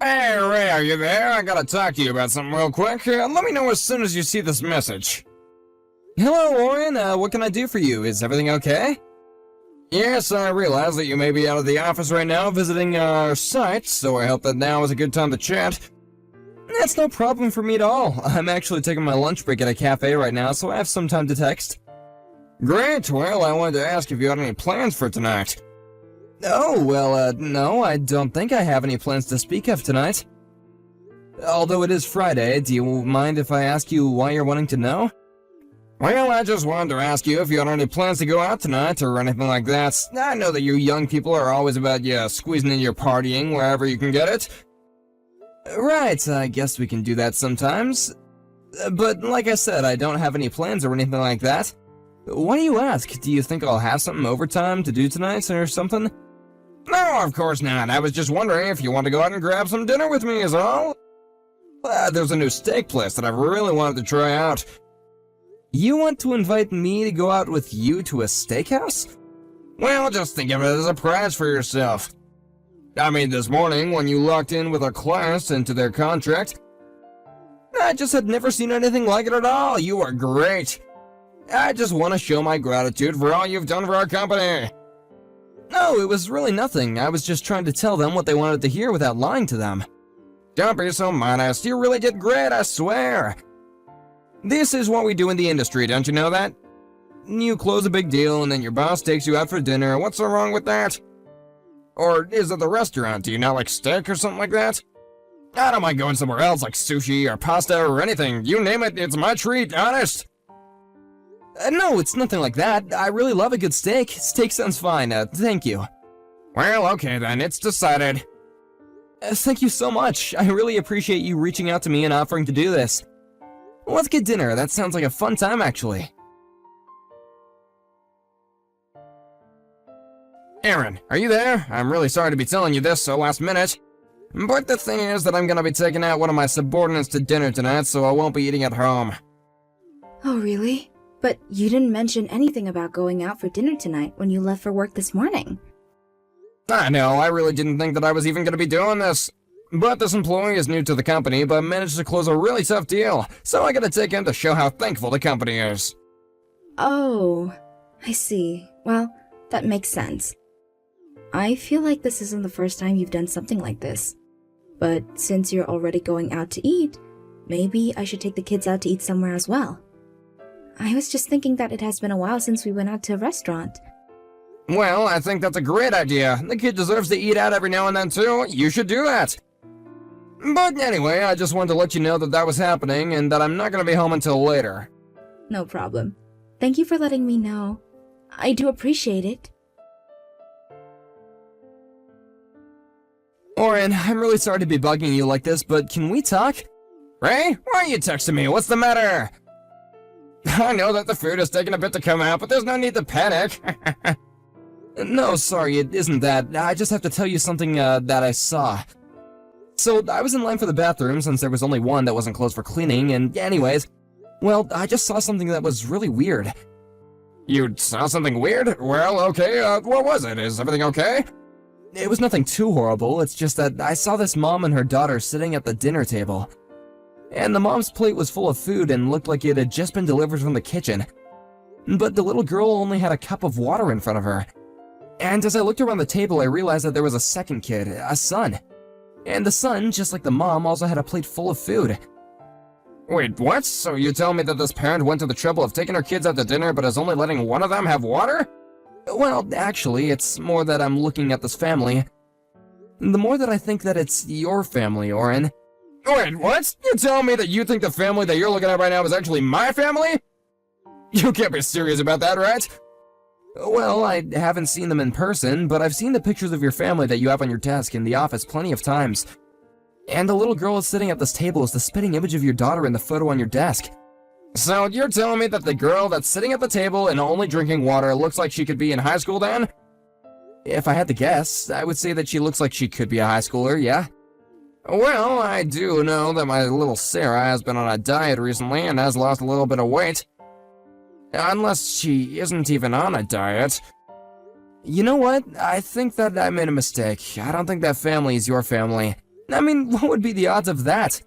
Hey, Ray, are you there? I gotta talk to you about something real quick. Let me know as soon as you see this message. Hello, Warren. What can I do for you? Is everything okay? Yes, I realize that you may be out of the office right now visiting our site, so I hope that now is a good time to chat. That's no problem for me at all. I'm actually taking my lunch break at a cafe right now, so I have some time to text. Great. Well, I wanted to ask if you had any plans for tonight. Oh, well, no, I don't think I have any plans to speak of tonight. Although it is Friday, do you mind if I ask you why you're wanting to know? Well, I just wanted to ask you if you had any plans to go out tonight or anything like that. I know that you young people are always about, squeezing in your partying wherever you can get it. Right, I guess we can do that sometimes. But like I said, I don't have any plans or anything like that. Why do you ask? Do you think I'll have something overtime to do tonight or something? No, of course not. I was just wondering if you want to go out and grab some dinner with me is all. There's a new steak place that I've really wanted to try out. You want to invite me to go out with you to a steakhouse? Well, just think of it as a prize for yourself. I mean, this morning, when you locked in with a class into their contract, I just had never seen anything like it at all. You are great. I just want to show my gratitude for all you've done for our company. No, it was really nothing. I was just trying to tell them what they wanted to hear without lying to them. Don't be so modest. You really did great, I swear. This is what we do in the industry, don't you know that? You close a big deal and then your boss takes you out for dinner. What's so wrong with that? Or is it the restaurant? Do you not like steak or something like that? I don't mind going somewhere else like sushi or pasta or anything. You name it, it's my treat, honest. No, it's nothing like that. I really love a good steak. Steak sounds fine. Thank you. Well, okay then, it's decided. Thank you so much. I really appreciate you reaching out to me and offering to do this. Let's get dinner. That sounds like a fun time, actually. Aaron, are you there? I'm really sorry to be telling you this so last minute. But the thing is that I'm gonna be taking out one of my subordinates to dinner tonight, so I won't be eating at home. Oh, really? But you didn't mention anything about going out for dinner tonight when you left for work this morning. I know, I really didn't think that I was even gonna be doing this. But this employee is new to the company, but managed to close a really tough deal, so I gotta take him to show how thankful the company is. Oh, I see. Well, that makes sense. I feel like this isn't the first time you've done something like this. But since you're already going out to eat, maybe I should take the kids out to eat somewhere as well. I was just thinking that it has been a while since we went out to a restaurant. Well, I think that's a great idea. The kid deserves to eat out every now and then too. You should do that. But anyway, I just wanted to let you know that that was happening and that I'm not going to be home until later. No problem. Thank you for letting me know. I do appreciate it. Oren, I'm really sorry to be bugging you like this, but can we talk? Ray, why are you texting me? What's the matter? I know that the food is taking a bit to come out, but there's no need to panic. No, sorry, it isn't that. I just have to tell you something that I saw. So, I was in line for the bathroom since there was only one that wasn't closed for cleaning, and anyways, well, I just saw something that was really weird. You saw something weird? Well, okay, what was it? Is everything okay? It was nothing too horrible, it's just that I saw this mom and her daughter sitting at the dinner table. And the mom's plate was full of food and looked like it had just been delivered from the kitchen. But the little girl only had a cup of water in front of her. And as I looked around the table, I realized that there was a second kid, a son. And the son, just like the mom, also had a plate full of food. Wait, what? So you tell me that this parent went to the trouble of taking her kids out to dinner but is only letting one of them have water? Well, actually, it's more that I'm looking at this family. The more that I think that it's your family, Oren. Wait, what? You tell me that you think the family that you're looking at right now is actually my family? You can't be serious about that, right? Well, I haven't seen them in person, but I've seen the pictures of your family that you have on your desk in the office plenty of times. And the little girl is sitting at this table is the spitting image of your daughter in the photo on your desk. So you're telling me that the girl that's sitting at the table and only drinking water looks like she could be in high school then? If I had to guess, I would say that she looks like she could be a high schooler, yeah? Well, I do know that my little Sarah has been on a diet recently and has lost a little bit of weight. Unless she isn't even on a diet. You know what? I think that I made a mistake. I don't think that family is your family. I mean, what would be the odds of that?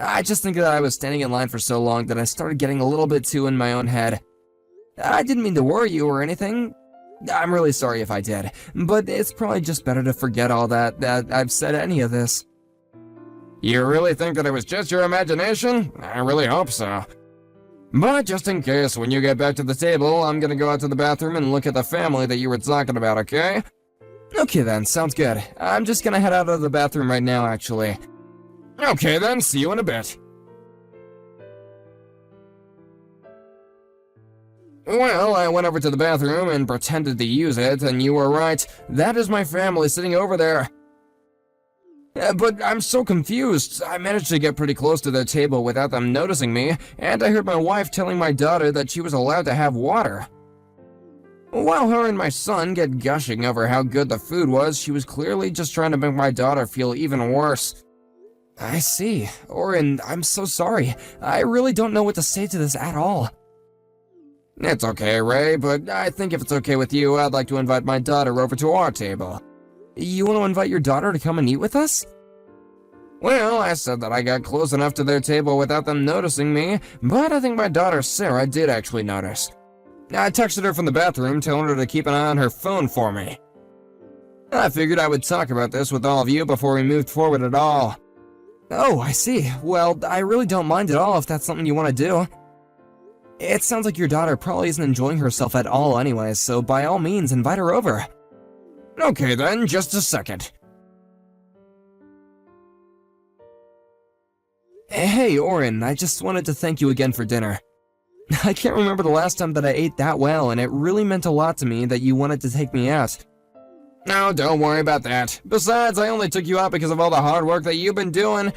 I just think that I was standing in line for so long that I started getting a little bit too in my own head. I didn't mean to worry you or anything. I'm really sorry if I did, but it's probably just better to forget all that I've said any of this. You really think that it was just your imagination? I really hope so. But just in case, when you get back to the table, I'm gonna go out to the bathroom and look at the family that you were talking about, okay? Okay then, sounds good. I'm just gonna head out of the bathroom right now, actually. Okay then, see you in a bit. Well, I went over to the bathroom and pretended to use it, and you were right. That is my family sitting over there. But I'm so confused. I managed to get pretty close to their table without them noticing me, and I heard my wife telling my daughter that she was allowed to have water. While her and my son get gushing over how good the food was, she was clearly just trying to make my daughter feel even worse. I see. Orin, I'm so sorry. I really don't know what to say to this at all. It's okay, Ray, but I think if it's okay with you, I'd like to invite my daughter over to our table. You want to invite your daughter to come and eat with us? Well, I said that I got close enough to their table without them noticing me, but I think my daughter Sarah did actually notice. I texted her from the bathroom, telling her to keep an eye on her phone for me. I figured I would talk about this with all of you before we moved forward at all. Oh, I see. Well, I really don't mind at all if that's something you want to do. It sounds like your daughter probably isn't enjoying herself at all anyways, so by all means, invite her over. Okay then, just a second. Hey, Orin, I just wanted to thank you again for dinner. I can't remember the last time that I ate that well, and it really meant a lot to me that you wanted to take me out. No, don't worry about that. Besides, I only took you out because of all the hard work that you've been doing.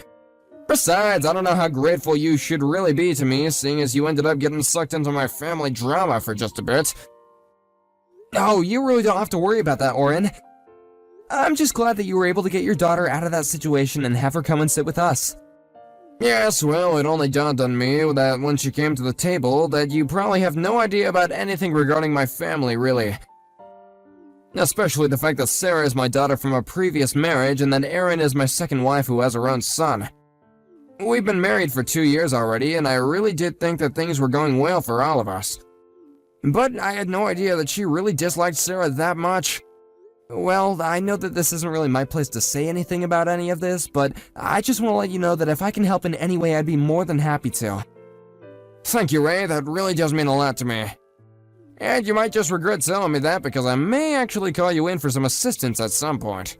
Besides, I don't know how grateful you should really be to me, seeing as you ended up getting sucked into my family drama for just a bit. Oh, you really don't have to worry about that, Orin. I'm just glad that you were able to get your daughter out of that situation and have her come and sit with us. Yes, well, it only dawned on me that when she came to the table, that you probably have no idea about anything regarding my family, really. Especially the fact that Sarah is my daughter from a previous marriage, and that Erin is my second wife who has her own son. We've been married for 2 years already, and I really did think that things were going well for all of us. But I had no idea that she really disliked Sarah that much. Well, I know that this isn't really my place to say anything about any of this, but I just want to let you know that if I can help in any way, I'd be more than happy to. Thank you, Ray, that really does mean a lot to me. And you might just regret telling me that because I may actually call you in for some assistance at some point.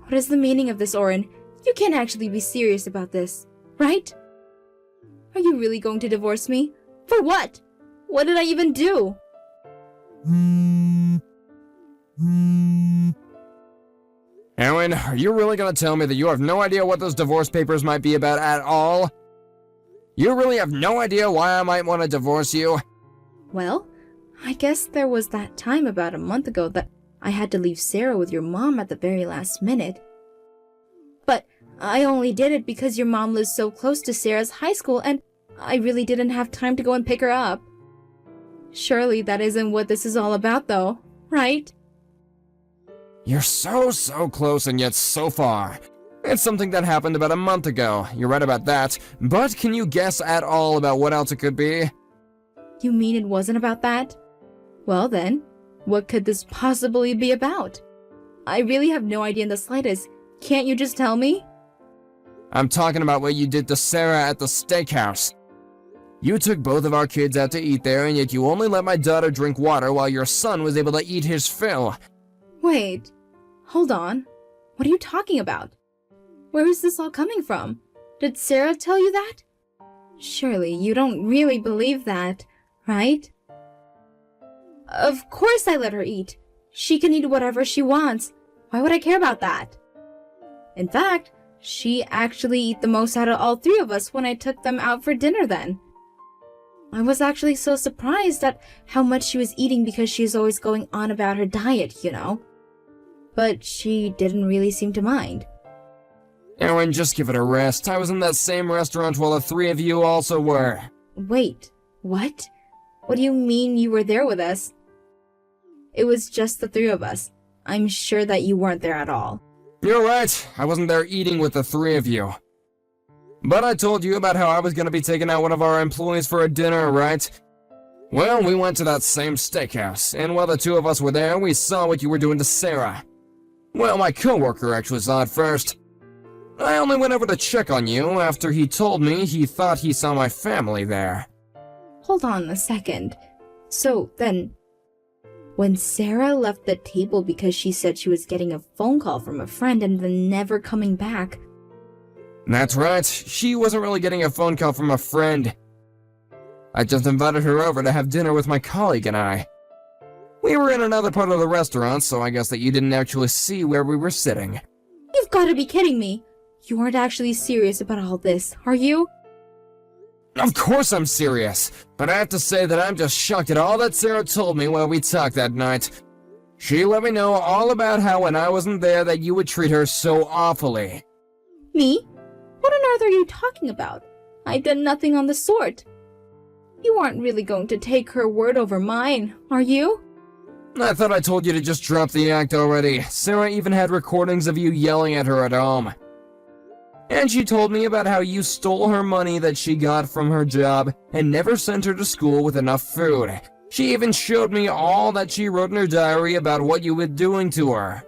What is the meaning of this, Orin? You can't actually be serious about this, right? Are you really going to divorce me? For what? What did I even do? Erin, are you really gonna tell me that you have no idea what those divorce papers might be about at all? You really have no idea why I might want to divorce you? Well, I guess there was that time about a month ago that I had to leave Sarah with your mom at the very last minute. But I only did it because your mom lives so close to Sarah's high school and I really didn't have time to go and pick her up. Surely that isn't what this is all about though, right? You're so close and yet so far. It's something that happened about a month ago. You're right about that. But can you guess at all about what else it could be? You mean it wasn't about that? Well then, what could this possibly be about? I really have no idea in the slightest. Can't you just tell me? I'm talking about what you did to Sarah at the steakhouse. You took both of our kids out to eat there, and yet you only let my daughter drink water while your son was able to eat his fill. Wait, hold on. What are you talking about? Where is this all coming from? Did Sarah tell you that? Surely you don't really believe that, right? Of course I let her eat. She can eat whatever she wants. Why would I care about that? In fact, she actually ate the most out of all three of us when I took them out for dinner then. I was actually so surprised at how much she was eating because she's always going on about her diet, you know. But she didn't really seem to mind. Erin, just give it a rest. I was in that same restaurant while the three of you also were. Wait, what? What do you mean you were there with us? It was just the three of us. I'm sure that you weren't there at all. You're right, I wasn't there eating with the three of you. But I told you about how I was gonna be taking out one of our employees for a dinner, right? Well, we went to that same steakhouse, and while the two of us were there, we saw what you were doing to Sarah. Well, my coworker actually saw it first. I only went over to check on you after he told me he thought he saw my family there. Hold on a second. So then, when Sarah left the table because she said she was getting a phone call from a friend and then never coming back. That's right, she wasn't really getting a phone call from a friend. I just invited her over to have dinner with my colleague and I. We were in another part of the restaurant, so I guess that you didn't actually see where we were sitting. You've got to be kidding me. You aren't actually serious about all this, are you? Of course I'm serious, but I have to say that I'm just shocked at all that Sarah told me while we talked that night. She let me know all about how when I wasn't there that you would treat her so awfully. Me? What on earth are you talking about? I've done nothing on the sort. You aren't really going to take her word over mine, are you? I thought I told you to just drop the act already. Sarah even had recordings of you yelling at her at home. And she told me about how you stole her money that she got from her job and never sent her to school with enough food. She even showed me all that she wrote in her diary about what you were doing to her.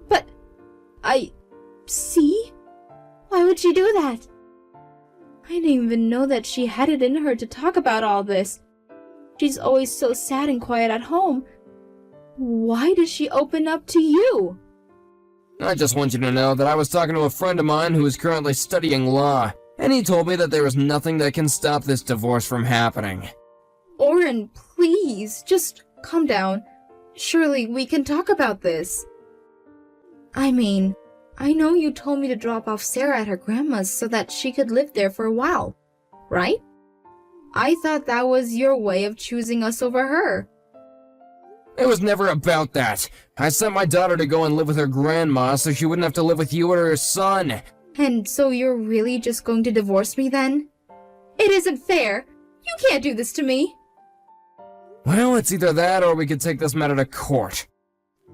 But, see? Why would she do that? I didn't even know that she had it in her to talk about all this. She's always so sad and quiet at home. Why does she open up to you? I just want you to know that I was talking to a friend of mine who is currently studying law, and he told me that there is nothing that can stop this divorce from happening. Oren, please, just calm down. Surely we can talk about this. I mean, I know you told me to drop off Sarah at her grandma's so that she could live there for a while, right? I thought that was your way of choosing us over her. It was never about that. I sent my daughter to go and live with her grandma so she wouldn't have to live with you or her son. And so you're really just going to divorce me then? It isn't fair. You can't do this to me. Well, it's either that or we could take this matter to court.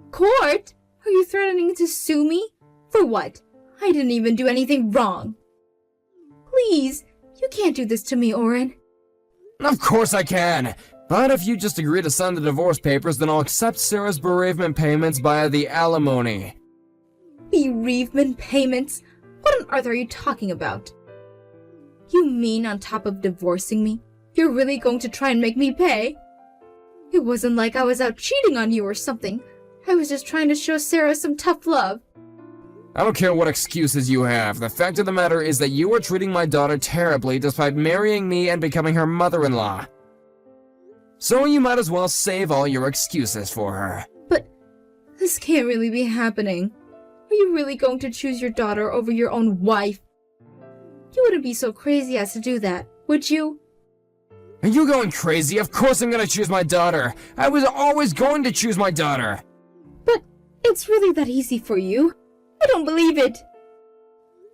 Court? Are you threatening to sue me? For what? I didn't even do anything wrong. Please, you can't do this to me, Oren. Of course I can. But if you just agree to sign the divorce papers, then I'll accept Sarah's bereavement payments via the alimony. Bereavement payments? What on earth are you talking about? You mean on top of divorcing me, you're really going to try and make me pay? It wasn't like I was out cheating on you or something. I was just trying to show Sarah some tough love. I don't care what excuses you have. The fact of the matter is that you are treating my daughter terribly despite marrying me and becoming her mother-in-law. So you might as well save all your excuses for her. But this can't really be happening. Are you really going to choose your daughter over your own wife? You wouldn't be so crazy as to do that, would you? Are you going crazy? Of course I'm gonna choose my daughter. I was always going to choose my daughter. But it's really that easy for you. I don't believe it.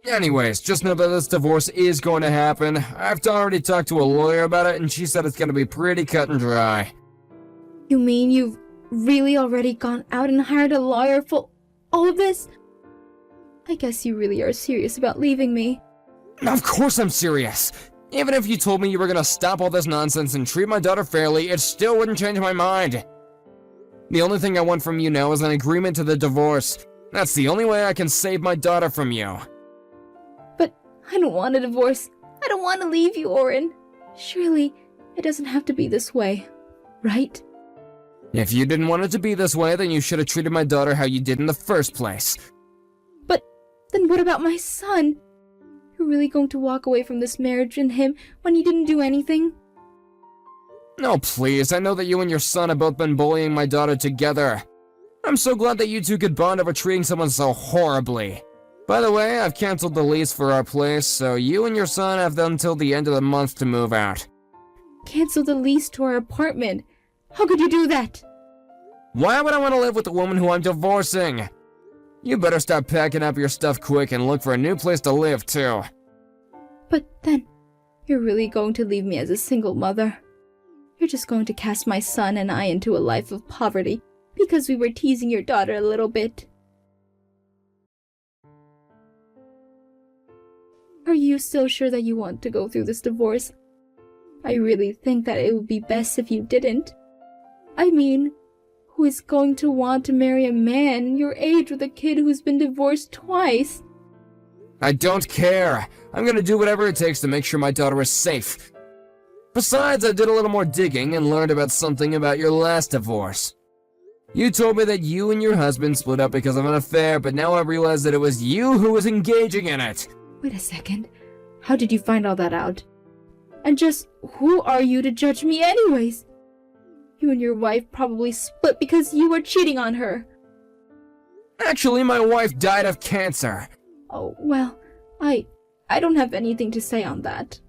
Anyways, just know that this divorce is going to happen. I've already talked to a lawyer about it, and she said it's gonna be pretty cut and dry. You mean you've really already gone out and hired a lawyer for all of this? I guess you really are serious about leaving me. Of course I'm serious. Even if you told me you were gonna stop all this nonsense and treat my daughter fairly, it still wouldn't change my mind. The only thing I want from you now is an agreement to the divorce. That's the only way I can save my daughter from you. But I don't want a divorce. I don't want to leave you, Oren. Surely it doesn't have to be this way, right? If you didn't want it to be this way, then you should have treated my daughter how you did in the first place. But then what about my son? You're really going to walk away from this marriage and him when he didn't do anything? No, please, I know that you and your son have both been bullying my daughter together. I'm so glad that you two could bond over treating someone so horribly. By the way, I've canceled the lease for our place, so you and your son have until the end of the month to move out. Cancel the lease to our apartment? How could you do that? Why would I want to live with the woman who I'm divorcing? You better start packing up your stuff quick and look for a new place to live, too. But then, you're really going to leave me as a single mother. You're just going to cast my son and I into a life of poverty because we were teasing your daughter a little bit. Are you so sure that you want to go through this divorce? I really think that it would be best if you didn't. I mean, who is going to want to marry a man your age with a kid who's been divorced twice? I don't care. I'm gonna do whatever it takes to make sure my daughter is safe. Besides, I did a little more digging and learned about something about your last divorce. You told me that you and your husband split up because of an affair, but now I realize that it was you who was engaging in it. Wait a second. How did you find all that out? And just who are you to judge me anyways? You and your wife probably split because you were cheating on her. Actually, my wife died of cancer. Oh, well, I don't have anything to say on that.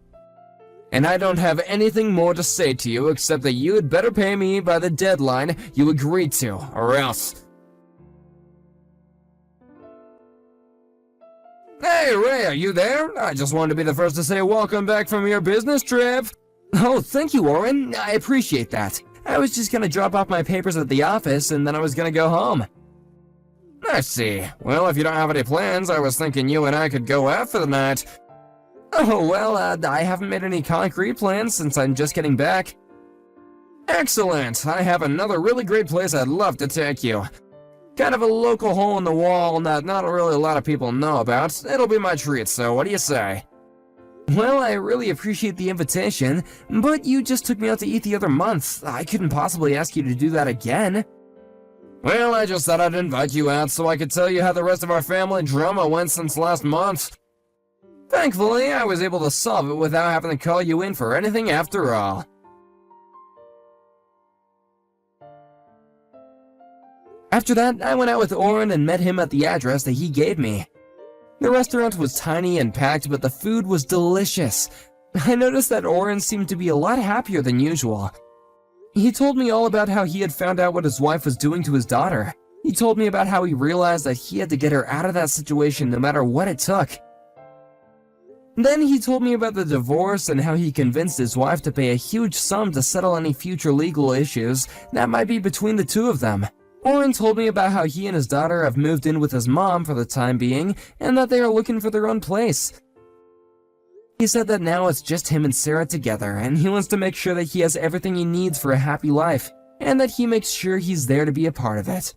And I don't have anything more to say to you except that you had better pay me by the deadline you agreed to, or else. Hey, Ray, are you there? I just wanted to be the first to say welcome back from your business trip. Oh, thank you, Orin. I appreciate that. I was just gonna drop off my papers at the office and then I was gonna go home. I see. Well, if you don't have any plans, I was thinking you and I could go out for the night. Oh, well, I haven't made any concrete plans since I'm just getting back. Excellent! I have another really great place I'd love to take you. Kind of a local hole in the wall that not really a lot of people know about. It'll be my treat, so what do you say? Well, I really appreciate the invitation, but you just took me out to eat the other month. I couldn't possibly ask you to do that again. Well, I just thought I'd invite you out so I could tell you how the rest of our family drama went since last month. Thankfully, I was able to solve it without having to call you in for anything after all. After that, I went out with Orin and met him at the address that he gave me. The restaurant was tiny and packed, but the food was delicious. I noticed that Orin seemed to be a lot happier than usual. He told me all about how he had found out what his wife was doing to his daughter. He told me about how he realized that he had to get her out of that situation no matter what it took. Then he told me about the divorce and how he convinced his wife to pay a huge sum to settle any future legal issues that might be between the two of them. Orin told me about how he and his daughter have moved in with his mom for the time being and that they are looking for their own place. He said that now it's just him and Sarah together and he wants to make sure that he has everything he needs for a happy life and that he makes sure he's there to be a part of it.